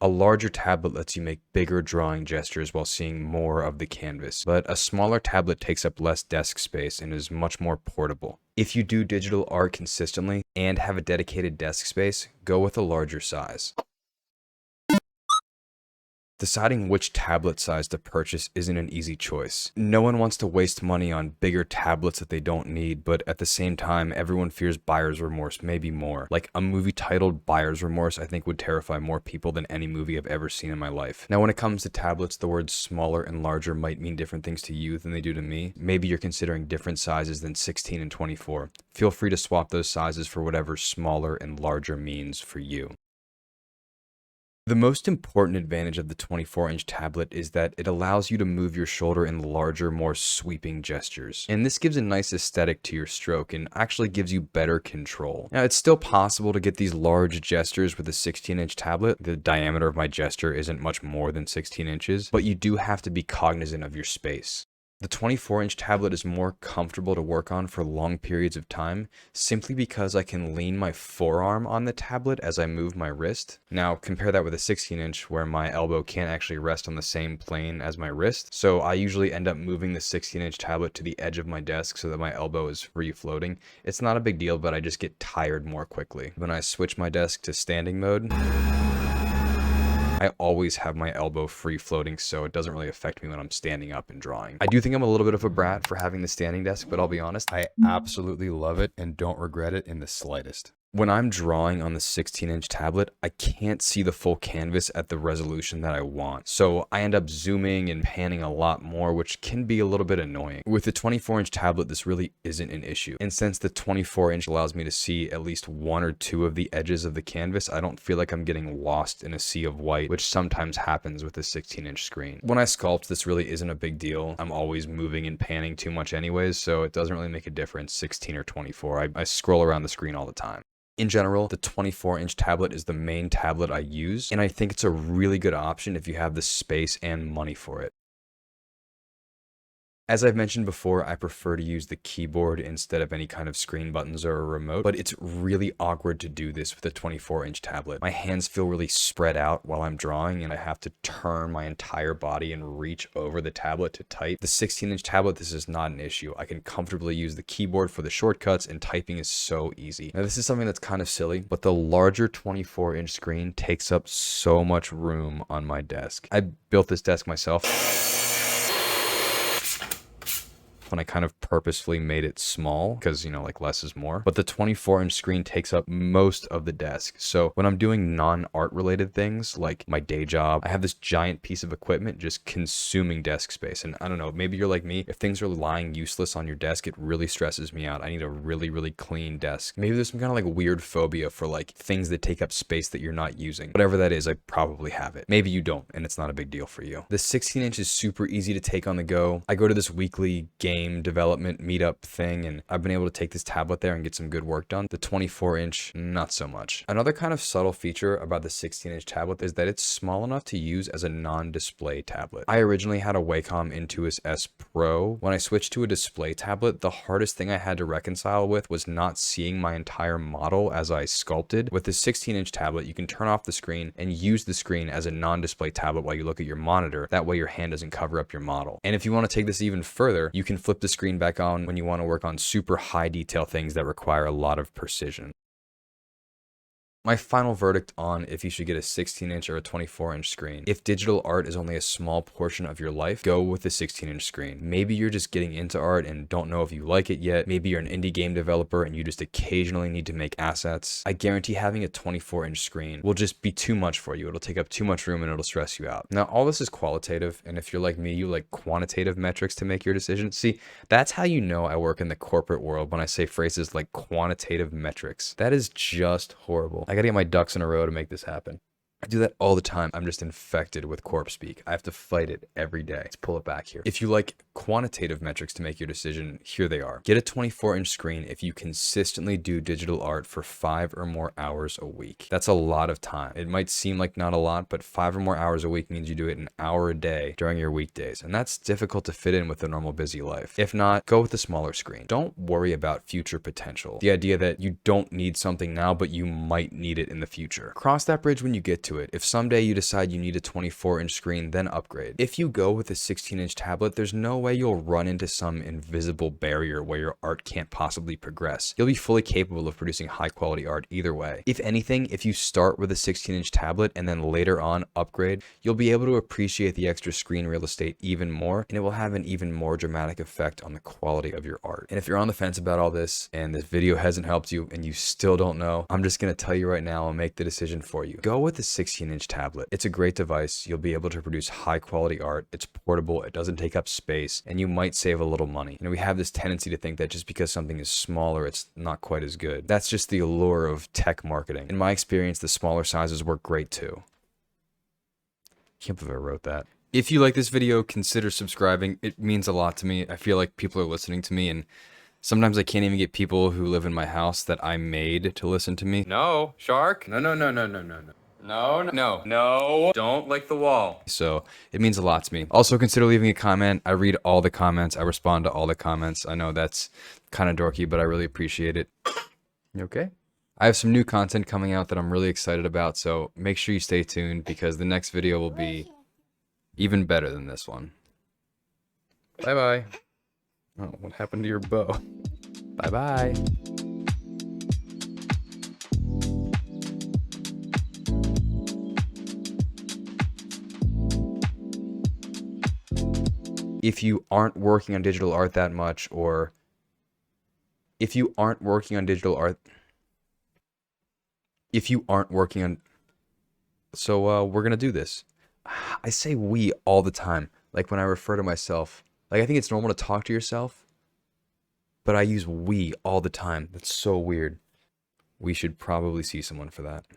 A larger tablet lets you make bigger drawing gestures while seeing more of the canvas, but a smaller tablet takes up less desk space and is much more portable. If you do digital art consistently and have a dedicated desk space, go with a larger size. Deciding which tablet size to purchase isn't an easy choice. No one wants to waste money on bigger tablets that they don't need, but at the same time, everyone fears buyer's remorse, maybe more. Like a movie titled Buyer's Remorse, I think would terrify more people than any movie I've ever seen in my life. Now, when it comes to tablets, the words smaller and larger might mean different things to you than they do to me. Maybe you're considering different sizes than 16 and 24. Feel free to swap those sizes for whatever smaller and larger means for you. The most important advantage of the 24-inch tablet is that it allows you to move your shoulder in larger, more sweeping gestures. And this gives a nice aesthetic to your stroke and actually gives you better control. Now, it's still possible to get these large gestures with a 16-inch tablet. The diameter of my gesture isn't much more than 16 inches, but you do have to be cognizant of your space. The 24-inch tablet is more comfortable to work on for long periods of time, simply because I can lean my forearm on the tablet as I move my wrist. Now, compare that with a 16-inch where my elbow can't actually rest on the same plane as my wrist, so I usually end up moving the 16-inch tablet to the edge of my desk so that my elbow is free floating. It's not a big deal, but I just get tired more quickly. When I switch my desk to standing mode, I always have my elbow free floating, so it doesn't really affect me when I'm standing up and drawing. I do think I'm a little bit of a brat for having the standing desk, but I'll be honest, I absolutely love it and don't regret it in the slightest. When I'm drawing on the 16-inch tablet, I can't see the full canvas at the resolution that I want. So I end up zooming and panning a lot more, which can be a little bit annoying. With the 24-inch tablet, this really isn't an issue. And since the 24-inch allows me to see at least one or two of the edges of the canvas, I don't feel like I'm getting lost in a sea of white, which sometimes happens with a 16-inch screen. When I sculpt, this really isn't a big deal. I'm always moving and panning too much anyways, so it doesn't really make a difference, 16 or 24. I scroll around the screen all the time. In general, the 24-inch tablet is the main tablet I use, and I think it's a really good option if you have the space and money for it. As I've mentioned before, I prefer to use the keyboard instead of any kind of screen buttons or a remote, but it's really awkward to do this with a 24-inch tablet. My hands feel really spread out while I'm drawing, and I have to turn my entire body and reach over the tablet to type. The 16-inch tablet, this is not an issue. I can comfortably use the keyboard for the shortcuts, and typing is so easy. Now, this is something that's kind of silly, but the larger 24-inch screen takes up so much room on my desk. I built this desk myself when I kind of purposefully made it small because, you know, like less is more. But the 24-inch screen takes up most of the desk. So when I'm doing non-art related things like my day job, I have this giant piece of equipment just consuming desk space. And I don't know, maybe you're like me. If things are lying useless on your desk, it really stresses me out. I need a really, really clean desk. Maybe there's some kind of like weird phobia for like things that take up space that you're not using. Whatever that is, I probably have it. Maybe you don't, and it's not a big deal for you. The 16-inch is super easy to take on the go. I go to this weekly game development meetup thing, and I've been able to take this tablet there and get some good work done. The 24-inch, not so much. Another kind of subtle feature about the 16-inch tablet is that it's small enough to use as a non-display tablet. I originally had a Wacom Intuos S Pro. When I switched to a display tablet, the hardest thing I had to reconcile with was not seeing my entire model as I sculpted. With the 16-inch tablet, you can turn off the screen and use the screen as a non-display tablet while you look at your monitor. That way your hand doesn't cover up your model. And if you want to take this even further, you can flip the screen back on when you want to work on super high detail things that require a lot of precision. My final verdict on if you should get a 16-inch or a 24-inch screen. If digital art is only a small portion of your life, go with the 16-inch screen. Maybe you're just getting into art and don't know if you like it yet. Maybe you're an indie game developer and you just occasionally need to make assets. I guarantee having a 24-inch screen will just be too much for you. It'll take up too much room and it'll stress you out. Now, all this is qualitative, and if you're like me, you like quantitative metrics to make your decision. See, that's how you know I work in the corporate world when I say phrases like quantitative metrics. That is just horrible. I gotta get my ducks in a row to make this happen. I do that all the time. I'm just infected with corp speak. I have to fight it every day. Let's pull it back here. If you like quantitative metrics to make your decision, here they are. Get a 24-inch screen if you consistently do digital art for 5 or more hours a week. That's a lot of time. It might seem like not a lot, but 5 or more hours a week means you do it an hour a day during your weekdays. And that's difficult to fit in with a normal busy life. If not, go with a smaller screen. Don't worry about future potential. The idea that you don't need something now, but you might need it in the future. Cross that bridge when you get to it. If someday you decide you need a 24-inch screen, then upgrade. If you go with a 16-inch tablet, there's no way you'll run into some invisible barrier where your art can't possibly progress. You'll be fully capable of producing high quality art either way. If anything, if you start with a 16-inch tablet and then later on upgrade, you'll be able to appreciate the extra screen real estate even more, and it will have an even more dramatic effect on the quality of your art. And if you're on the fence about all this and this video hasn't helped you and you still don't know, I'm just going to tell you right now and make the decision for you. Go with the 16-inch tablet. It's a great device. You'll be able to produce high quality art. It's portable. It doesn't take up space, and you might save a little money. You know, we have this tendency to think that just because something is smaller, it's not quite as good. That's just the allure of tech marketing. In my experience, the smaller sizes work great too. Can't believe I wrote that. If you like this video, consider subscribing. It means a lot to me. I feel like people are listening to me, and sometimes I can't even get people who live in my house that I made to listen to me. No, shark. No, no, no, no, no, no, no. No, no, no. Don't lick the wall. So it means a lot to me. Also, consider leaving a comment. I read all the comments. I respond to all the comments. I know that's kind of dorky, but I really appreciate it. You okay? I have some new content coming out that I'm really excited about, so make sure you stay tuned because the next video will be even better than this one. Bye-bye. Oh, what happened to your bow? Bye-bye. If you aren't working on digital art that much, or if you aren't working on digital art, so we're gonna do this. I say we all the time, like when I refer to myself. Like, I think it's normal to talk to yourself, but I use we all the time. That's so weird. We should probably see someone for that.